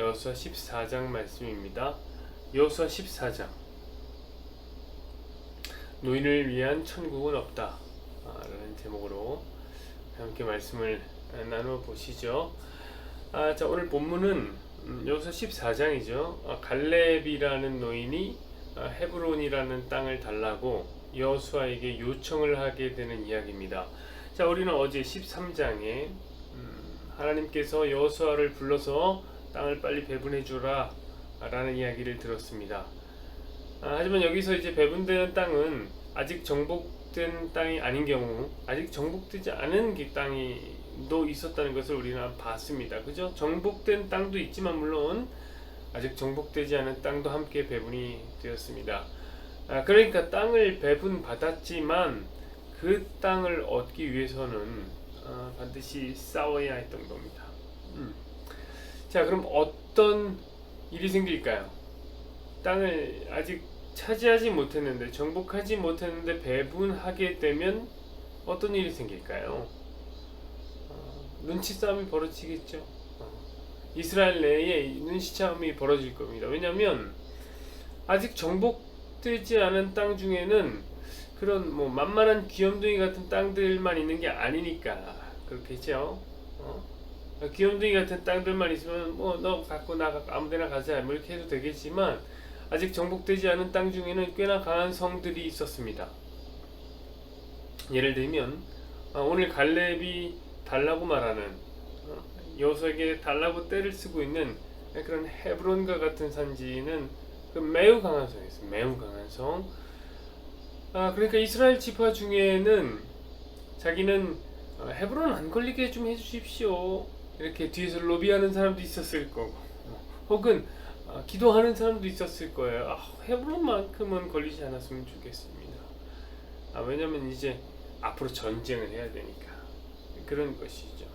여호수아 14장 말씀입니다. 여호수아 14장 노인을 위한 천국은 없다 라는 제목으로 함께 말씀을 나누어 보시죠. 자, 오늘 본문은 여호수아 14장이죠. 갈렙이라는 노인이 헤브론이라는 땅을 달라고 여호수아에게 요청을 하게 되는 이야기입니다. 자, 우리는 어제 13장에 하나님께서 여호수아를 불러서 땅을 빨리 배분해 주라 라는 이야기를 들었습니다. 하지만 여기서 이제 배분되는 땅은 아직 정복된 땅이 아닌 경우, 아직 정복되지 않은 땅이도 있었다는 것을 우리는 봤습니다. 그죠? 정복된 땅도 있지만 물론 아직 정복되지 않은 땅도 함께 배분이 되었습니다. 그러니까 땅을 배분 받았지만 그 땅을 얻기 위해서는 반드시 싸워야 했던 겁니다. 자, 그럼 어떤 일이 생길까요? 땅을 아직 차지하지 못했는데, 정복하지 못했는데 배분하게 되면 어떤 일이 생길까요? 눈치 싸움이 벌어지겠죠. 이스라엘 내에 눈치 싸움이 벌어질 겁니다. 왜냐하면 아직 정복되지 않은 땅 중에는 그런 뭐 만만한 귀염둥이 같은 땅들만 있는 게 아니니까 그렇겠죠. 귀염둥이 같은 땅들만 있으면 뭐 너 갖고 나 갖고 아무데나 가자 뭐 이렇게 해도 되겠지만 아직 정복되지 않은 땅 중에는 꽤나 강한 성들이 있었습니다. 예를 들면 오늘 갈렙이 달라고 말하는 여호수아에게 달라고 떼를 쓰고 있는 그런 헤브론과 같은 산지는 매우 강한 성이었어요. 매우 강한 성. 그러니까 이스라엘 지파 중에는 자기는 헤브론 안 걸리게 좀 해주십시오 이렇게 뒤에서 로비하는 사람도 있었을 거고, 혹은 기도하는 사람도 있었을 거예요. 헤브론만큼은 걸리지 않았으면 좋겠습니다. 왜냐면 이제 앞으로 전쟁을 해야 되니까 그런 것이죠.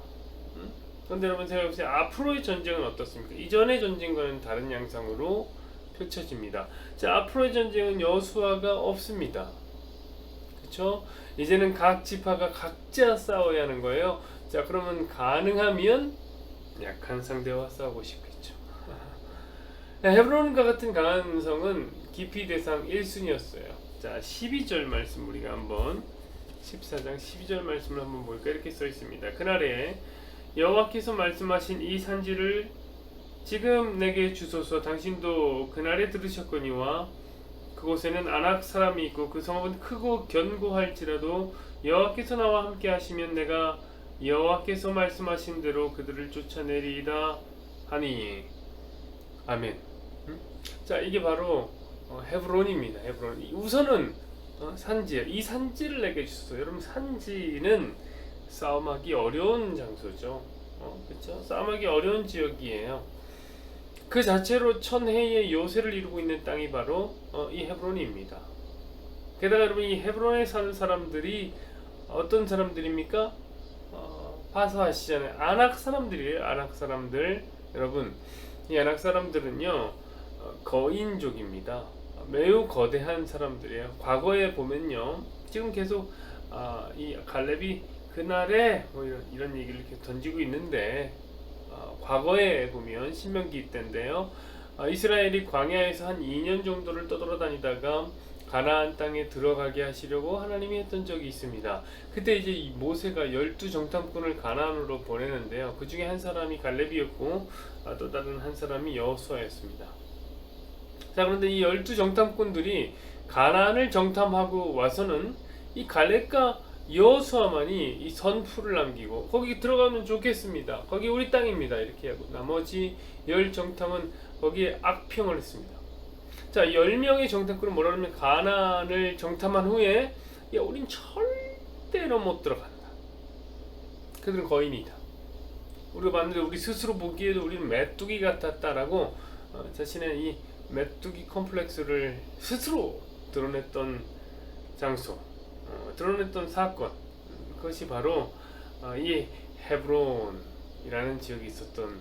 그런데 여러분 생각해보세요. 앞으로의 전쟁은 어떻습니까? 이전의 전쟁과는 다른 양상으로 펼쳐집니다. 자, 앞으로의 전쟁은 여호수아가 없습니다. 그렇죠? 이제는 각 지파가 각자 싸워야 하는 거예요. 자, 그러면 가능하면 약한 상대와 싸우고 싶겠죠. 헤브론과 같은 강한 성은 기피 대상 1순위였어요. 자, 12절 말씀 우리가 한번 14장 12절 말씀을 한번 볼까? 이렇게 써 있습니다. 그날에 여호와께서 말씀하신 이 산지를 지금 내게 주소서. 당신도 그날에 들으셨거니와 그곳에는 아낙 사람이 있고 그 성읍은 크고 견고할지라도 여호와께서 나와 함께 하시면 내가 여호와께서 말씀하신 대로 그들을 쫓아내리이다 하니. 아멘. 자, 이게 바로 헤브론입니다. 헤브론. 우선은 산지예요. 이 산지를 내게 주소서. 여러분, 산지는 싸움하기 어려운 장소죠. 그렇죠? 싸움하기 어려운 지역이에요. 그 자체로 천혜의 요새를 이루고 있는 땅이 바로 이 헤브론입니다. 게다가 여러분, 이 헤브론에 사는 사람들이 어떤 사람들입니까? 봐서 아시잖아요. 아낙 사람들이에요. 아낙 사람들. 여러분, 이 아낙 사람들은요 거인족입니다. 매우 거대한 사람들이에요. 과거에 보면요, 지금 계속 이 갈렙이 그날에 뭐 이런 얘기를 이렇게 던지고 있는데, 과거에 보면 신명기 때인데요, 이스라엘이 광야에서 한 2년 정도를 떠돌아다니다가 가나안 땅에 들어가게 하시려고 하나님이 했던 적이 있습니다. 그때 이제 이 모세가 12정탐꾼을 가나안으로 보내는데요, 그 중에 한 사람이 갈렙이었고 또 다른 한 사람이 여호수아였습니다. 자, 그런데 이 12정탐꾼들이 가나안을 정탐하고 와서는 이 갈렙과 여호수아만이 이 선풀을 남기고 거기 들어가면 좋겠습니다, 거기 우리 땅입니다 이렇게 하고, 나머지 10정탐은 거기에 악평을 했습니다. 자, 10명의 정탐꾼은 뭐라 그러면 가나안을 정탐한 후에 야, 우린 절대로 못 들어간다. 그들은 거인이다. 우리가 봤는데 우리 스스로 보기에도 우리는 메뚜기 같았다라고 자신의 이 메뚜기 컴플렉스를 스스로 드러냈던 장소, 드러냈던 사건, 그것이 바로 이 헤브론이라는 지역이 있었던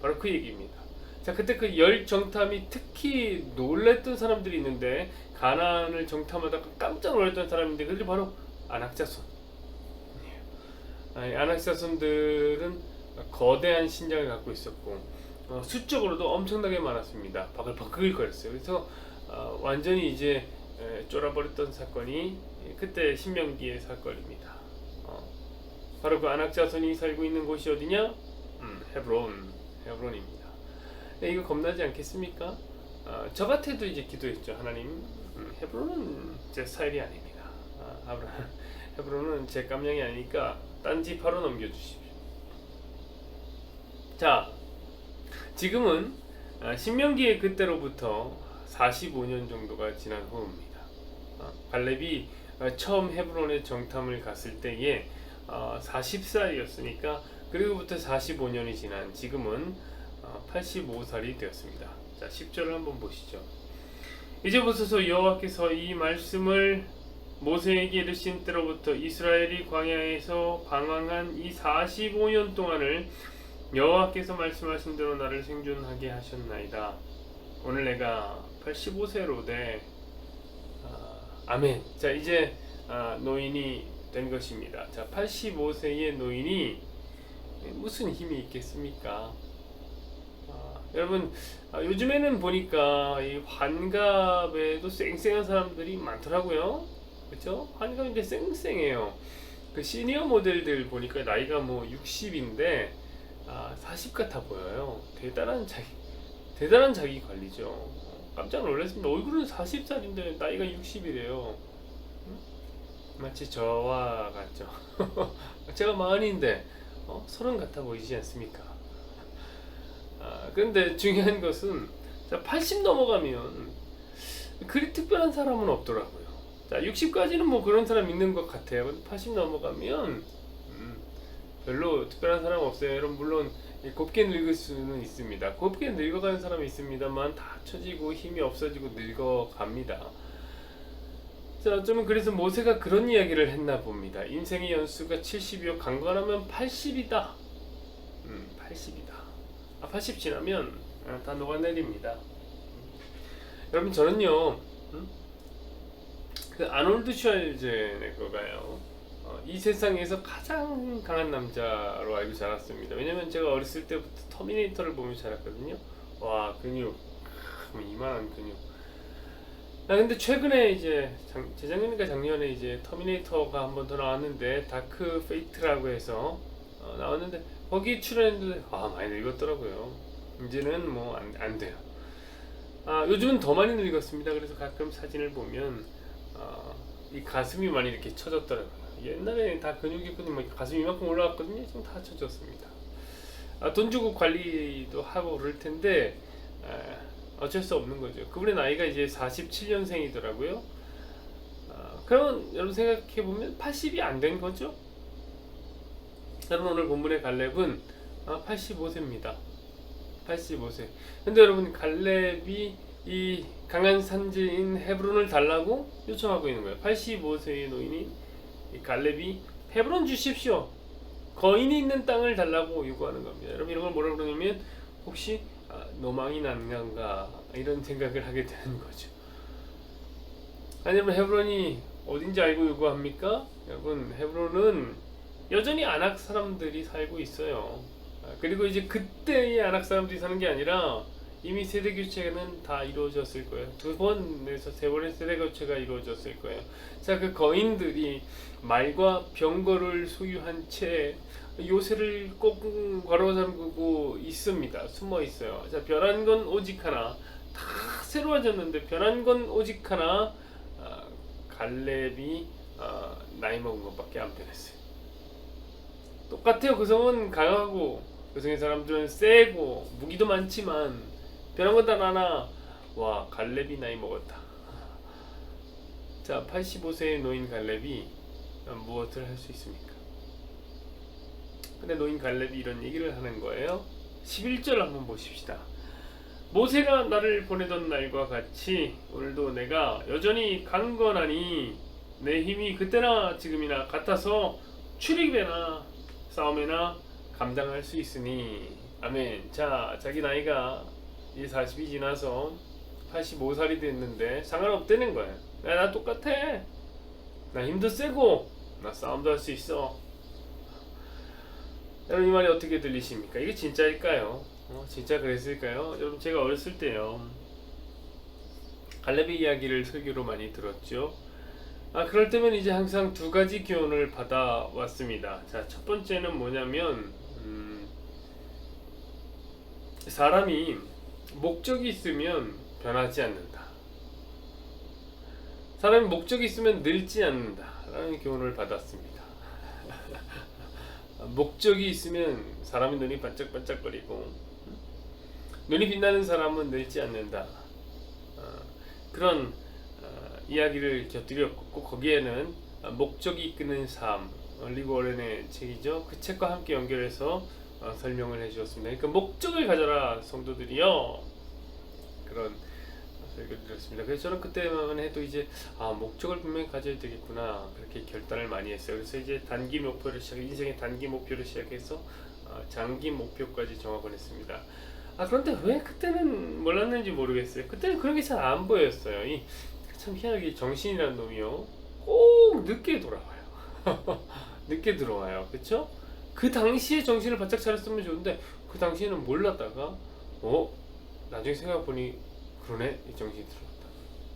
바로 그 얘기입니다. 자, 그때 그 10정탐이 특히 놀랬던 사람들이 있는데, 가나안을 정탐하다가 깜짝 놀랐던 사람인데 그들이 바로 아낙자손. 아낙자손들은 거대한 신장을 갖고 있었고, 수적으로도 엄청나게 많았습니다. 바글바글거렸어요. 그래서 완전히 이제 쫄아버렸던 사건이 그때 신명기의 사건입니다. 바로 그 아낙 자손이 살고 있는 곳이 어디냐? 헤브론입니다. 이거 겁나지 않겠습니까? 저 같아도 이제 기도했죠. 하나님, 헤브론은 제 스타일이 아닙니다. 헤브론은 제 깜냥이 아니니까 딴지 바로 넘겨주십시오. 자, 지금은 신명기의 그때로부터 45년 정도가 지난 후입니다. 갈렙이 처음 헤브론의 정탐을 갔을 때에 40살이었으니까 그리고부터 45년이 지난 지금은 85살이 되었습니다. 자, 10절을 한번 보시죠. 이제 보소서 여호와께서 이 말씀을 모세에게 이르신 때로부터 이스라엘이 광야에서 방황한 이 45년 동안을 여호와께서 말씀하신 대로 나를 생존하게 하셨나이다. 오늘 내가 85세로 돼 아멘. 자, 이제 노인이 된 것입니다. 자, 85세의 노인이 무슨 힘이 있겠습니까? 여러분, 요즘에는 보니까 이 환갑에도 쌩쌩한 사람들이 많더라고요. 그렇죠? 환갑인데 쌩쌩해요. 그 시니어 모델들 보니까 나이가 뭐 60인데 40 같아 보여요. 대단한 자기 관리죠. 깜짝 놀랐습니다. 얼굴은 40살인데 나이가 60이래요. 마치 저와 같죠. 제가 40인데 30 같아 보이지 않습니까? 그런데 중요한 것은 80 넘어가면 그리 특별한 사람은 없더라고요. 자, 60까지는 뭐 그런 사람 있는 것 같아요. 80 넘어가면 별로 특별한 사람 없어요. 여러분, 물론 곱게 늙을 수는 있습니다. 곱게 늙어가는 사람이 있습니다만 다 처지고 힘이 없어지고 늙어갑니다. 자, 좀 그래서 모세가 그런 이야기를 했나 봅니다. 인생의 연수가 70이요 강건하면 80이다. 80이다. 80 지나면 다 녹아내립니다. 여러분, 저는요 그 아놀드 슈왈제네거가요 이 세상에서 가장 강한 남자로 알고 자랐습니다. 왜냐면 제가 어렸을 때부터 터미네이터를 보면서 자랐거든요. 와, 근육, 이만한 근육. 근데 최근에 이제 재작년인가 작년에 이제 터미네이터가 한 번 더 나왔는데 다크 페이트라고 해서 나왔는데 거기 출연했는데 많이 늙었더라고요. 이제는 뭐 안 돼요. 요즘은 더 많이 늙었습니다. 그래서 가끔 사진을 보면 이 가슴이 많이 이렇게 처졌더라고요. 옛날에 다 근육이 있거든요. 뭐 가슴이 이만큼 올라갔거든요. 지금 다 처졌습니다. 돈 주고 관리도 하고 그럴 텐데 어쩔 수 없는 거죠. 그분의 나이가 이제 47년생이더라고요. 그러면 여러분 생각해 보면 80이 안 된 거죠. 여러분, 오늘 본문의 갈렙은 85세입니다. 85세. 근데 여러분, 갈렙이 이 강한 산지인 헤브론을 달라고 요청하고 있는 거예요. 85세의 노인이 이 갈렙이 헤브론 주십시오, 거인이 있는 땅을 달라고 요구하는 겁니다. 여러분, 이런 걸 뭐라고 그러냐면 혹시 노망이 난 건가 이런 생각을 하게 되는 거죠. 아니면 헤브론이 어딘지 알고 요구합니까? 여러분, 헤브론은 여전히 아낙 사람들이 살고 있어요. 그리고 이제 그때의 아낙 사람들이 사는 게 아니라 이미 세대 교체는 다 이루어졌을 거예요. 2번에서 3번의 세대 교체가 이루어졌을 거예요. 자, 그 거인들이 말과 병거를 소유한 채 요새를 꼭 걸어 잠그고 있습니다. 숨어 있어요. 자, 변한 건 오직 하나. 다 새로워졌는데 변한 건 오직 하나. 갈렙이 나이 먹은 것밖에 안 변했어요. 똑같아요. 그 성은 강하고 그 성의 사람들은 세고 무기도 많지만 변한 건 단 하나. 와, 갈렙이 나이 먹었다. 자, 85세의 노인 갈렙이 무엇을 할 수 있습니까? 근데 노인 갈렙이 이런 얘기를 하는 거예요. 11절 한번 보십시다. 모세가 나를 보내던 날과 같이 오늘도 내가 여전히 강건하니 내 힘이 그때나 지금이나 같아서 출입에나 싸움에나 감당할 수 있으니 아멘. 자, 자기 나이가 이제 40이 지나서 85살이 됐는데 상관없다는 거예요. 나 똑같아. 나 힘도 세고 나 싸움도 할 수 있어. 여러분, 이 말이 어떻게 들리십니까? 이게 진짜일까요? 진짜 그랬을까요? 여러분 제가 어렸을 때요 갈렙의 이야기를 설교로 많이 들었죠. 그럴 때면 이제 항상 두 가지 교훈을 받아왔습니다. 자, 첫 번째는 뭐냐면 사람이 목적이 있으면 변하지 않는다. 사람이 목적이 있으면 늙지 않는다 라는 교훈을 받았습니다. 목적이 있으면 사람의 눈이 반짝반짝거리고 눈이 빛나는 사람은 늙지 않는다. 그런 이야기를 곁들였고 거기에는 목적이 이끄는 삶, 리브 워렌의 책이죠. 그 책과 함께 연결해서 설명을 해주었습니다. 그러니까 목적을 가져라 성도들이요, 그런 설교를 드렸습니다. 그래서 저는 그때만 해도 이제 목적을 분명히 가져야 되겠구나 그렇게 결단을 많이 했어요. 그래서 이제 단기 목표를 인생의 단기 목표를 시작해서 장기 목표까지 정하곤 했습니다. 그런데 왜 그때는 몰랐는지 모르겠어요. 그때는 그런 게 잘 안 보였어요. 참 희한하게 정신이라는 놈이요 꼭 늦게 돌아와요. 늦게 들어와요. 그쵸? 그 당시에 정신을 바짝 차렸으면 좋은데 그 당시에는 몰랐다가 나중에 생각해보니 그러네, 이 정신이 들어왔다.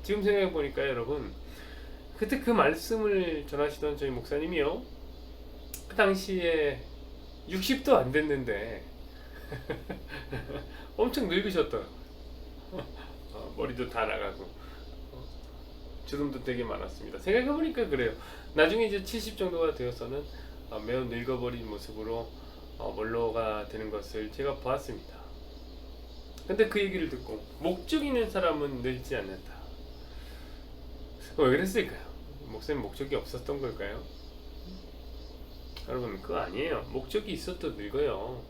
지금 생각해보니까 여러분, 그때 그 말씀을 전하시던 저희 목사님이요 그 당시에 60도 안 됐는데 엄청 늙으셨더라고요. 머리도 다 나가고 주름도 되게 많았습니다. 생각해보니까 그래요. 나중에 이제 70 정도가 되어서는 매우 늙어버린 모습으로 원로가 되는 것을 제가 보았습니다. 근데 그 얘기를 듣고 목적 있는 사람은 늙지 않는다. 왜 그랬을까요? 목사님 목적이 없었던 걸까요? 여러분 그거 아니에요. 목적이 있어도 늙어요.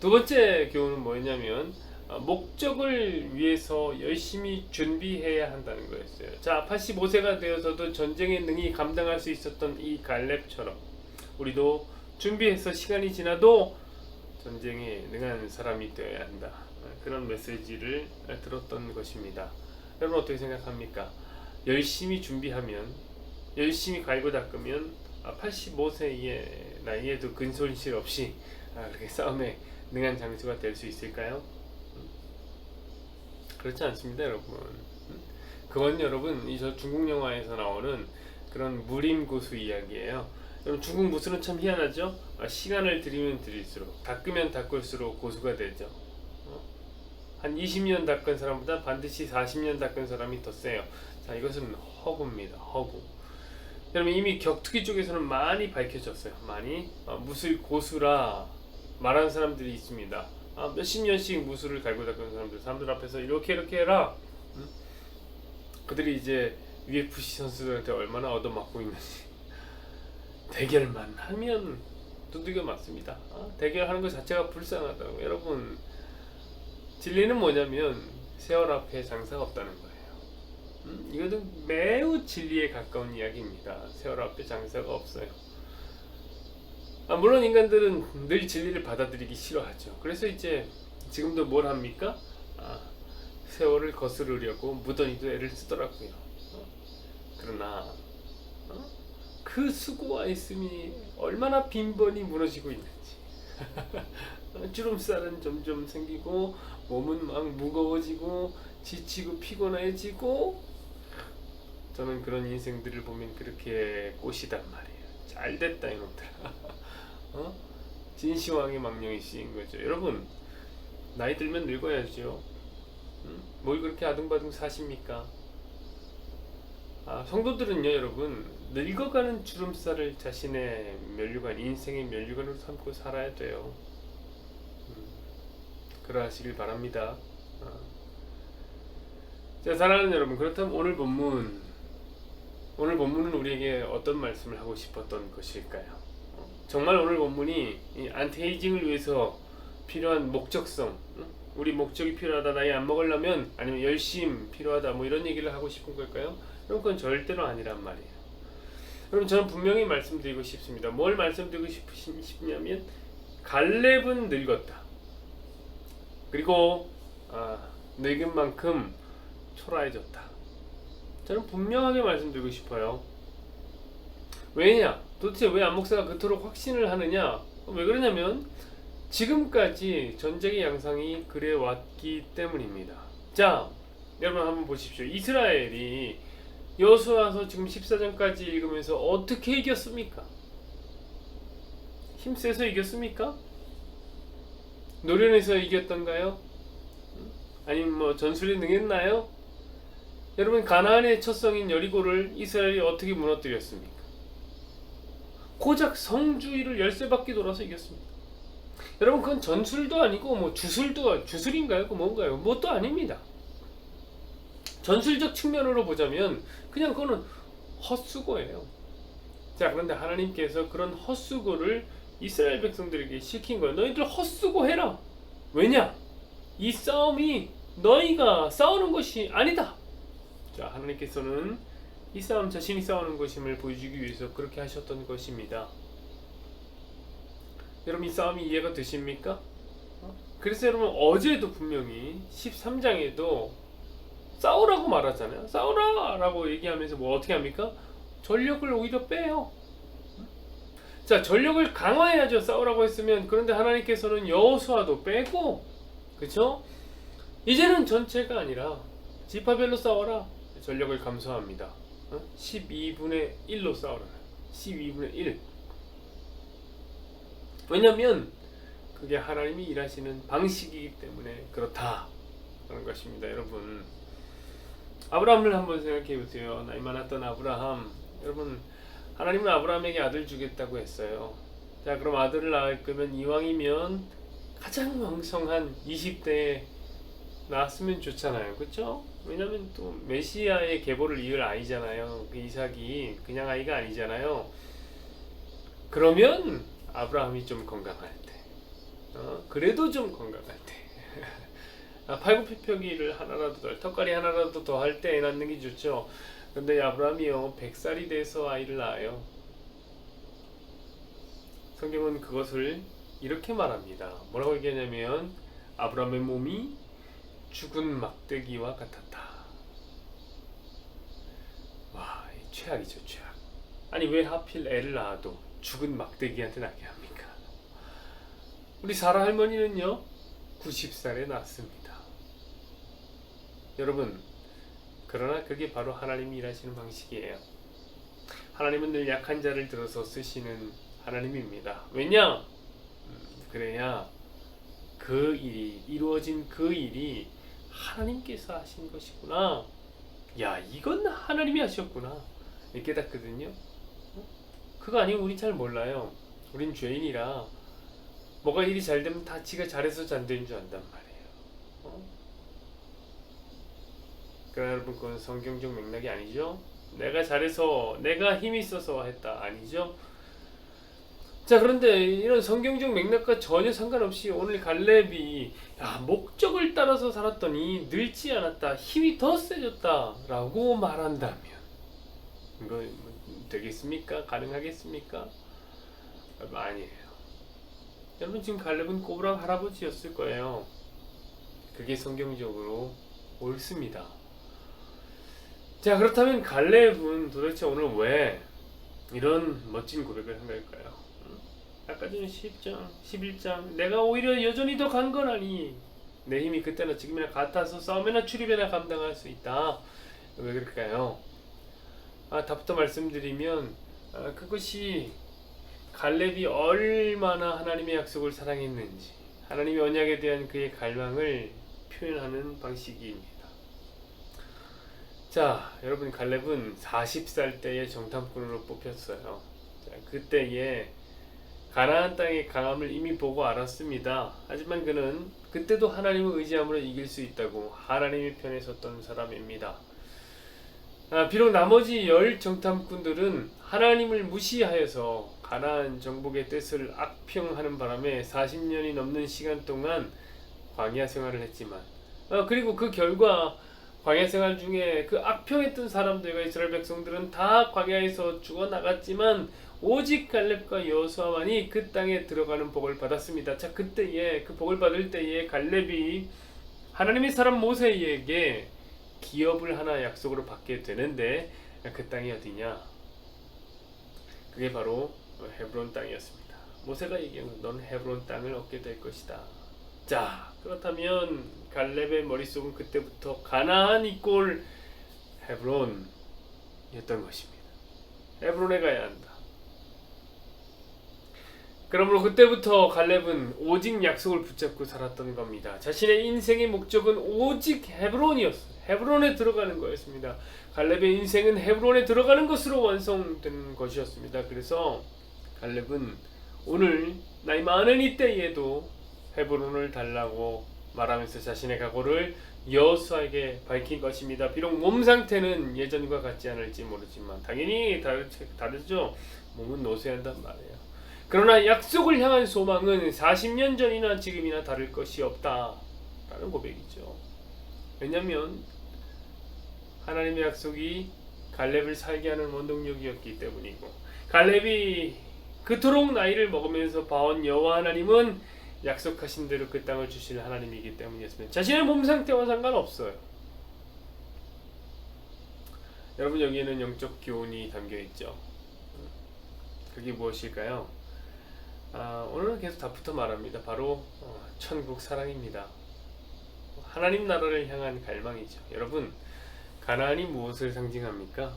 두 번째 교훈은 뭐였냐면 목적을 위해서 열심히 준비해야 한다는 거였어요. 자, 85세가 되어서도 전쟁의 능히 감당할 수 있었던 이 갈렙처럼 우리도 준비해서 시간이 지나도 전쟁에 능한 사람이 되어야 한다. 그런 메시지를 들었던 것입니다. 여러분 어떻게 생각합니까? 열심히 준비하면, 열심히 갈고 닦으면 85세의 나이에도 근손실 없이 그렇게 싸움에 능한 장수가 될 수 있을까요? 그렇지 않습니다, 여러분. 그건 여러분 이 중국 영화에서 나오는 그런 무림고수 이야기예요. 여러분 중국 무술은 참 희한하죠. 시간을 들이면 들일수록, 닦으면 닦을수록 고수가 되죠. 한 20년 닦은 사람보다 반드시 40년 닦은 사람이 더 세요. 자, 이것은 허구입니다. 허구. 여러분 이미 격투기 쪽에서는 많이 밝혀졌어요. 많이 무술 고수라 말하는 사람들이 있습니다. 몇십 년씩 무술을 갈고 닦은 사람들 앞에서 이렇게 해라. 그들이 이제 UFC 선수들한테 얼마나 얻어맞고 있는지. 대결만 하면 두들겨 맞습니다. 대결하는 것 자체가 불쌍하다고. 여러분 진리는 뭐냐면 세월 앞에 장사가 없다는 거예요. 이것은 매우 진리에 가까운 이야기입니다. 세월 앞에 장사가 없어요. 물론 인간들은 늘 진리를 받아들이기 싫어하죠. 그래서 이제 지금도 뭘 합니까? 세월을 거스르려고 무던히도 애를 쓰더라고요. 그러나 그 수고와 애씀이 얼마나 빈번히 무너지고 있는지. 주름살은 점점 생기고 몸은 막 무거워지고 지치고 피곤해지고, 저는 그런 인생들을 보면 그렇게 꼬시단 말이에요. 잘됐다 이놈들. 진시황의 망령이 씌인 거죠. 여러분 나이 들면 늙어야죠. 뭘 그렇게 아둥바둥 사십니까? 성도들은요 여러분 늙어가는 주름살을 자신의 면류관, 인생의 면류관으로 삼고 살아야 돼요. 그러하시길 바랍니다. 자, 사랑하는 여러분, 그렇다면 오늘 본문은 우리에게 어떤 말씀을 하고 싶었던 것일까요? 정말 오늘 본문이 이 안티에이징을 위해서 필요한 목적성, 우리 목적이 필요하다, 나이 안 먹으려면, 아니면 열심 필요하다, 뭐 이런 얘기를 하고 싶은 걸까요? 여러분 그건 절대로 아니란 말이에요. 여러분 저는 분명히 말씀드리고 싶습니다. 뭘 말씀드리고 싶냐면 갈렙은 늙었다. 그리고 늙은 만큼 초라해졌다. 저는 분명하게 말씀드리고 싶어요. 왜냐? 도대체 왜 안목사가 그토록 확신을 하느냐? 왜 그러냐면 지금까지 전쟁의 양상이 그래 왔기 때문입니다. 자, 여러분 한번 보십시오. 이스라엘이 여호수아서 지금 14장까지 읽으면서 어떻게 이겼습니까? 힘세서 이겼습니까? 노련해서 이겼던가요? 아니면 뭐 전술이 능했나요? 여러분, 가나안의 첫 성인 여리고를 이스라엘이 어떻게 무너뜨렸습니까? 고작 성주위를 열쇠바퀴 돌아서 이겼습니다. 여러분, 그건 전술도 아니고 뭐 주술인가요? 그 뭔가요? 뭣도 아닙니다. 전술적 측면으로 보자면 그냥 그거는 헛수고예요. 자, 그런데 하나님께서 그런 헛수고를 이스라엘 백성들에게 시킨 거예요. 너희들 헛수고 해라. 왜냐? 이 싸움이 너희가 싸우는 것이 아니다. 자, 하나님께서는 이 싸움 자신이 싸우는 것임을 보여주기 위해서 그렇게 하셨던 것입니다. 여러분, 이 싸움이 이해가 되십니까? 그래서 여러분, 어제도 분명히 13장에도 싸우라고 말하잖아요. 싸우라 라고 얘기하면서 뭐 어떻게 합니까? 전력을 오히려 빼요. 자, 전력을 강화해야죠. 싸우라고 했으면. 그런데 하나님께서는 여호수아도 빼고, 그쵸? 이제는 전체가 아니라 지파별로 싸워라. 전력을 감소합니다. 12분의 1로 싸우라. 12분의 1. 왜냐면 그게 하나님이 일하시는 방식이기 때문에 그렇다 하는 것입니다. 여러분, 아브라함을 한번 생각해 보세요. 나이 많았던 아브라함. 여러분, 하나님은 아브라함에게 아들 주겠다고 했어요. 자, 그럼 아들을 낳을 거면 이왕이면 가장 왕성한 20대에 낳았으면 좋잖아요. 그렇죠? 왜냐면 또 메시아의 계보를 이을 아이잖아요. 그 이삭이 그냥 아이가 아니잖아요. 그러면 아브라함이 좀 건강할 때, 그래도 좀 건강할 때, 팔굽혀펴기를 하나라도 더, 턱걸이 하나라도 더 할 때 애 낳는 게 좋죠. 근데 아브라함이요 100살이 돼서 아이를 낳아요. 성경은 그것을 이렇게 말합니다. 뭐라고 얘기하냐면 아브라함의 몸이 죽은 막대기와 같았다. 와, 최악이죠, 최악. 아니, 왜 하필 애를 낳아도 죽은 막대기한테 낳게 합니까? 우리 사라 할머니는요 90살에 낳습니다. 여러분, 그러나 그게 바로 하나님이 일하시는 방식이에요. 하나님은 늘 약한 자를 들어서 쓰시는 하나님입니다. 왜냐? 그래야 그 일이 이루어진 그 일이 하나님께서 하신 것이구나. 야, 이건 하나님이 하셨구나. 이렇게 깨닫거든요. 그거 아니면 우린 잘 몰라요. 우린 죄인이라 뭐가 일이 잘 되면 다 지가 잘해서 잘 되는 줄 안단 말이에요. 그러나 여러분, 그건 성경적 맥락이 아니죠. 내가 잘해서, 내가 힘이 있어서 했다 아니죠. 자, 그런데 이런 성경적 맥락과 전혀 상관없이 오늘 갈렙이 목적을 따라서 살았더니 늙지 않았다, 힘이 더 세졌다 라고 말한다면 이거 되겠습니까? 가능하겠습니까? 아니에요. 여러분, 지금 갈렙은 꼬부랑 할아버지였을 거예요. 그게 성경적으로 옳습니다. 자, 그렇다면 갈렙은 도대체 오늘 왜 이런 멋진 고백을 한 걸까요? 아까 전에 10장, 11장 내가 오히려 여전히 더 강건하니 내 힘이 그때나 지금이나 같아서 싸움이나 출입이나 감당할 수 있다. 왜 그럴까요? 답부터 말씀드리면 그것이 갈렙이 얼마나 하나님의 약속을 사랑했는지, 하나님의 언약에 대한 그의 갈망을 표현하는 방식입니다. 자, 여러분, 갈렙은 40살 때에 정탐꾼으로 뽑혔어요. 자, 그때에 가나안 땅의 강함을 이미 보고 알았습니다. 하지만 그는 그때도 하나님을 의지함으로 이길 수 있다고 하나님의 편에 섰던 사람입니다. 비록 나머지 10 정탐꾼들은 하나님을 무시하여서 가나안 정복의 뜻을 악평하는 바람에 40년이 넘는 시간 동안 광야 생활을 했지만, 그리고 그 결과 광야 생활 중에 그 악평했던 사람들과 이스라엘 백성들은 다 광야에서 죽어나갔지만 오직 갈렙과 여호수아만이 그 땅에 들어가는 복을 받았습니다. 자, 그때에 그 복을 받을 때에 갈렙이 하나님의 사람 모세에게 기업을 하나 약속으로 받게 되는데, 그 땅이 어디냐? 그게 바로 헤브론 땅이었습니다. 모세가 얘기한 건 넌 헤브론 땅을 얻게 될 것이다. 자, 그렇다면 갈렙의 머릿속은 그때부터 가나안 이꼴 헤브론이었던 것입니다. 헤브론에 가야 한다. 그러므로 그때부터 갈렙은 오직 약속을 붙잡고 살았던 겁니다. 자신의 인생의 목적은 오직 헤브론이었어요. 헤브론에 들어가는 거였습니다. 갈렙의 인생은 헤브론에 들어가는 것으로 완성된 것이었습니다. 그래서 갈렙은 오늘 나이 많은 이때에도 헤브론을 달라고 말하면서 자신의 각오를 여호수아에게 밝힌 것입니다. 비록 몸 상태는 예전과 같지 않을지 모르지만 당연히 다르죠. 몸은 노쇠한단 말이에요. 그러나 약속을 향한 소망은 40년 전이나 지금이나 다를 것이 없다라는 고백이죠. 왜냐하면 하나님의 약속이 갈렙을 살게 하는 원동력이었기 때문이고, 갈렙이 그토록 나이를 먹으면서 봐온 여호와 하나님은 약속하신 대로 그 땅을 주실 하나님이기 때문이었습니다. 자신의 몸 상태와 상관없어요. 여러분, 여기에는 영적 교훈이 담겨있죠. 그게 무엇일까요? 오늘은 계속 답부터 말합니다. 바로 천국 사랑입니다. 하나님 나라를 향한 갈망이죠. 여러분, 가나안이 무엇을 상징합니까?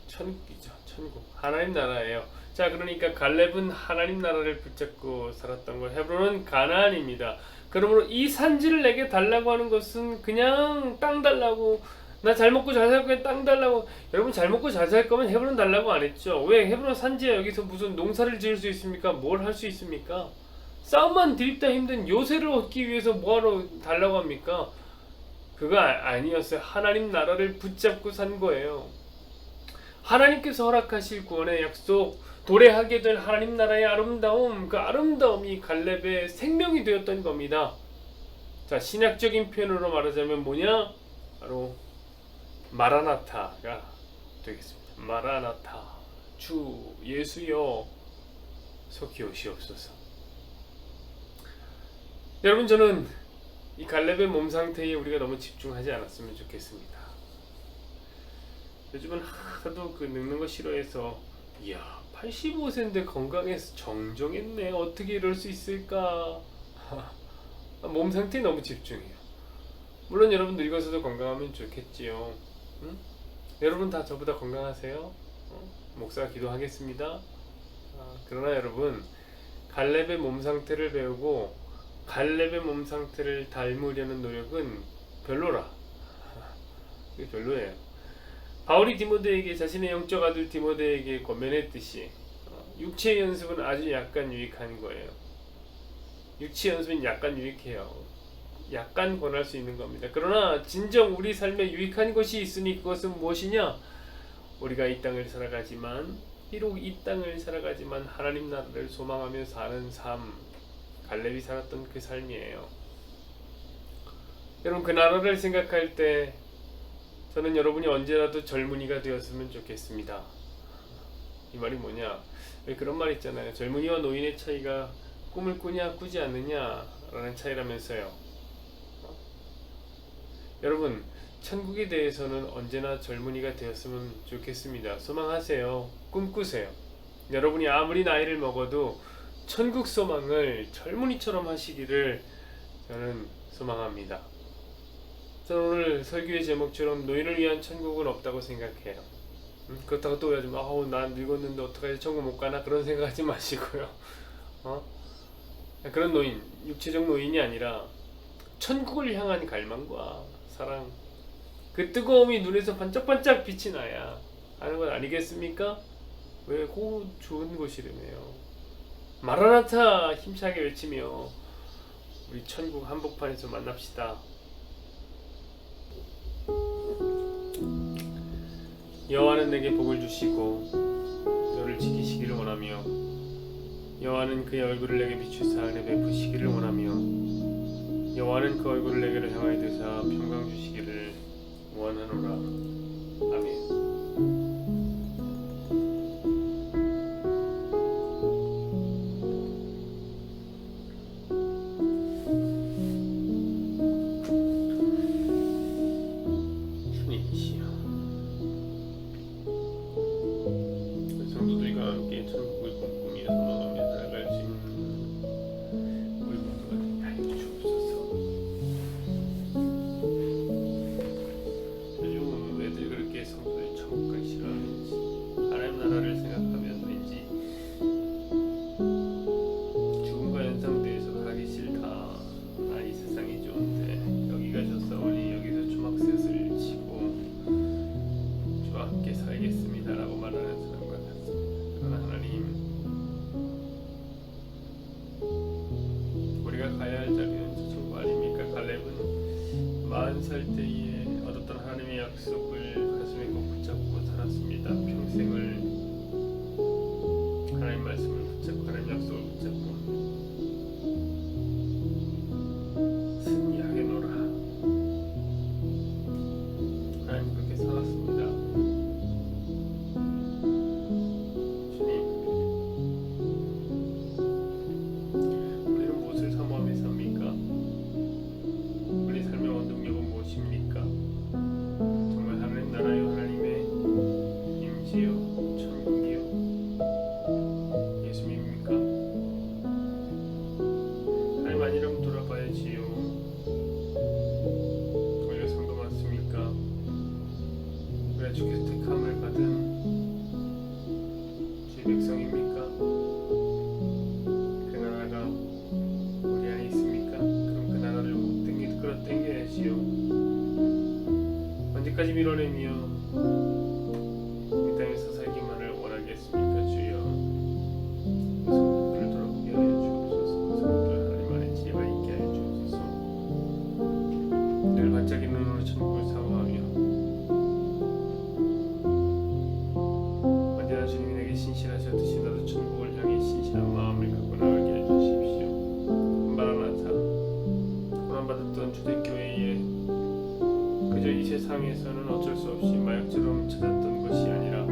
천국이죠. 천국. 하나님 나라예요. 자, 그러니까 갈렙은 하나님 나라를 붙잡고 살았던 것, 헤브론은 가나안입니다. 그러므로 이 산지를 내게 달라고 하는 것은 그냥 땅 달라고, 나 잘 먹고 잘 살 거야 땅 달라고. 여러분, 잘 먹고 잘 살 거면 헤브론 달라고 안 했죠. 왜? 헤브론 산지에 여기서 무슨 농사를 지을 수 있습니까? 뭘 할 수 있습니까? 싸움만 드립다 힘든 요새를 얻기 위해서 뭐하러 달라고 합니까? 그거 아니었어요. 하나님 나라를 붙잡고 산 거예요. 하나님께서 허락하실 구원의 약속, 도래하게 될 하나님 나라의 아름다움, 그 아름다움이 갈렙의 생명이 되었던 겁니다. 자, 신약적인 표현으로 말하자면 뭐냐? 바로 마라나타가 되겠습니다. 마라나타, 주 예수여 속히 오시옵소서. 여러분, 저는 이 갈렙의 몸 상태에 우리가 너무 집중하지 않았으면 좋겠습니다. 요즘은 하도 그 늙는 거 싫어해서, 이야 85세인데 건강해서 정정했네, 어떻게 이럴 수 있을까. 몸 상태에 너무 집중해요. 물론 여러분 늙어서도 건강하면 좋겠지요. 응? 여러분 다 저보다 건강하세요? 목사가 기도하겠습니다. 그러나 여러분, 갈렙의 몸 상태를 배우고 갈렙의 몸 상태를 닮으려는 노력은 별로라. 이게 별로예요. 바울이 디모데에게, 자신의 영적 아들 디모데에게 권면했듯이 육체 연습은 아주 약간 유익한 거예요. 육체 연습은 약간 유익해요. 약간 권할 수 있는 겁니다. 그러나 진정 우리 삶에 유익한 것이 있으니 그것은 무엇이냐? 우리가 이 땅을 살아가지만, 비록 이 땅을 살아가지만 하나님 나라를 소망하며 사는 삶, 갈렙이 살았던 그 삶이에요. 여러분, 그 나라를 생각할 때 저는 여러분이 언제라도 젊은이가 되었으면 좋겠습니다. 이 말이 뭐냐? 왜 그런 말 있잖아요. 젊은이와 노인의 차이가 꿈을 꾸냐 꾸지 않느냐 라는 차이라면서요. 여러분, 천국에 대해서는 언제나 젊은이가 되었으면 좋겠습니다. 소망하세요. 꿈꾸세요. 여러분이 아무리 나이를 먹어도 천국 소망을 젊은이처럼 하시기를 저는 소망합니다. 저는 오늘 설교의 제목처럼 노인을 위한 천국은 없다고 생각해요. 그렇다고 또 요즘 난 늙었는데 어떡하지, 천국 못 가나, 그런 생각하지 마시고요. 그런 노인, 육체적 노인이 아니라 천국을 향한 갈망과 사랑, 그 뜨거움이 눈에서 반짝반짝 빛이 나야 하는 건 아니겠습니까? 왜? 그 좋은 곳이라며요. 마라나타 힘차게 외치며 우리 천국 한복판에서 만납시다. 여호와는 내게 복을 주시고 너를 지키시기를 원하며, 여호와는 그의 얼굴을 내게 비추사 은혜 베푸시기를 원하며, 여호와는 그 얼굴을 내게로 향하여 드사 평강 주시기를 원하노라. 아멘. 주님이시여, 성도들과 함께 천국을 꿈꾸며 소망하며 살 때에 얻었던 하나님의 약속을 가슴에 꼭 붙잡고 살았습니다. 평생을 하나님 말씀을 붙잡고 하나님 약속을 붙잡고 승리하게 놀아. 하나님 그렇게 살았습니다. 주님, 우리는 무엇을 사모하며 삽니까? 우리 삶의 원동력은 무엇입니까? 정말 하나님 나라요, 하나님의 임재요, 천국이요, 예수님입니까? 하나님 아니라면 돌아봐야지요. 우리가 성도 맞습니까? 우리가 주께서 택함을 받은 주의 백성입니까? 그 나라가 우리 안에 있습니까? 그럼 그 나라를 끌어당겨야지요. 언제까지 밀어내며 이 땅에서 살기만을 원하겠습니까? 주여, 성도들을 돌아보게 하여 주옵소서. 성도들 하나님 안에 지혜가 있게 하여 주옵소서. 늘 반짝이는 눈으로 천국을 사모하며 언제나 주님이 내게 신실하셨듯이 나도 천국을 향해 신실한 마음을 갖고 나가게 해 주십시오. 마라나타. 고난받았던 초대교회에 그저 이 세상에서는 어쩔 수 없이 마약처럼 찾았던 것이 아니라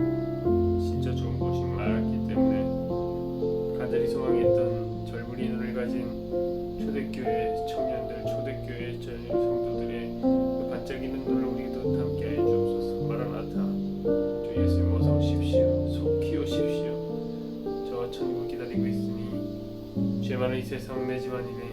진짜 좋은 곳이 많았기 때문에 간절히 소망했던 젊은이 눈을 가진 초대교회 청년들, 초대교회 성도들의 그 반짝이는 눈을 우리도 함께 해 주옵소서. 마라나타. 주 예수님 어서 오십시오. 속히 오십시오. 저와 천국 기다리고 있으니 죄 많은 이 세상 내 집안이네